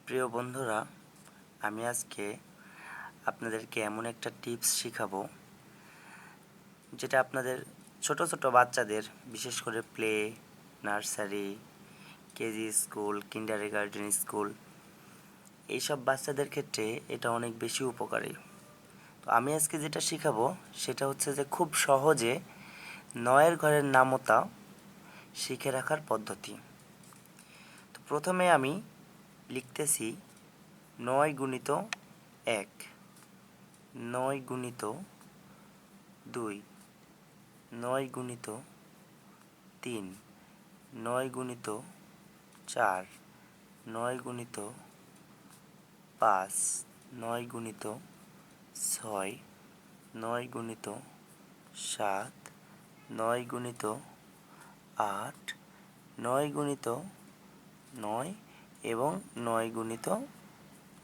প্রিয় বন্ধুরা, আমি আজকে আপনাদেরকে এমন একটা টিপস শেখাবো যেটা আপনাদের ছোট ছোট বাচ্চাদের, বিশেষ করে play, nursery, KG school, kindergarten school, এইসব বাচ্চাদের ক্ষেত্রে এটা অনেক বেশি উপকারী। তো আমি আজকে যেটা শেখাবো সেটা হচ্ছে যে খুব সহজে ৯-এর ঘরের নামতা শিখে রাখার পদ্ধতি। তো প্রথমে আমি লিখতেছি ৯ গুণিত ১, ৯ গুণিত ২, ৯ গুণিত ৩, ৯ গুণিত ৪, ৯ গুণিত ৫, ৯ গুণিত ৬, ৯ গুণিত ৭, ৯ গুণিত ৮, ৯ গুণিত ৯ এবং ৯ গুণিত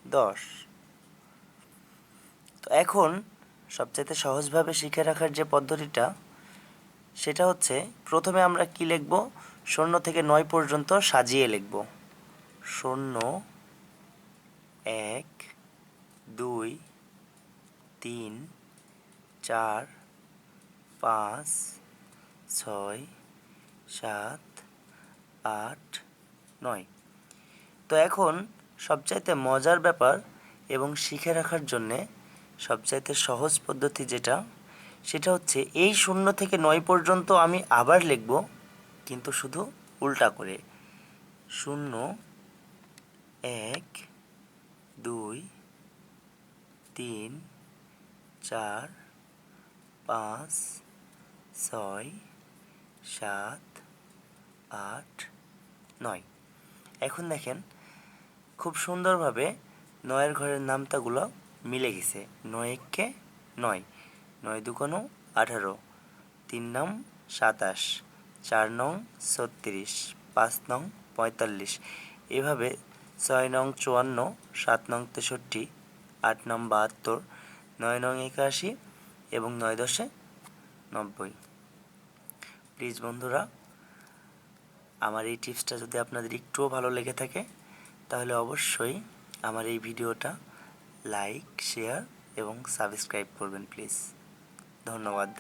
১০। তো এখন সবচাইতে সহজভাবে শিখে রাখার যে পদ্ধতিটা সেটা হচ্ছে, প্রথমে আমরা কি লিখব? ০ থেকে ৯ পর্যন্ত সাজিয়ে লিখব। ০, ১, ২, ৩, ৪, ৫, ৬, ৭, ৮, ৯। তো এখন সবচাইতে মজার ব্যাপার এবং শিখে রাখার জন্যে সবচাইতে সহজ পদ্ধতি যেটা, সেটা হচ্ছে এই ০ থেকে ৯ পর্যন্ত আমি আবার লিখব, কিন্তু শুধু উল্টা করে। ০, ১, ২, ৩, ৪, ৫, ৬, ৭, ৮, ৯। এখন দেখেন খুব সুন্দরভাবে ৯-এর ঘরের নামতাগুলো মিলে গেছে। ৯ একে ৯, ৯ দুগুণ ১৮, ৩ নং ২৭, ৪ নং ৩৬, ৫ নং ৪৫, এভাবে ৬ নং ৫৪, ৭ নং ৬৩, ৮ নং ৭২, ৯ নং ৮১ এবং ৯-১০ ৯০। প্লিজ বন্ধুরা, আমার এই টিপসটা যদি আপনাদের একটুও ভালো লেগে থাকে তাহলে অবশ্যই আমার এই ভিডিওটা লাইক, শেয়ার এবং সাবস্ক্রাইব করবেন প্লিজ। ধন্যবাদ।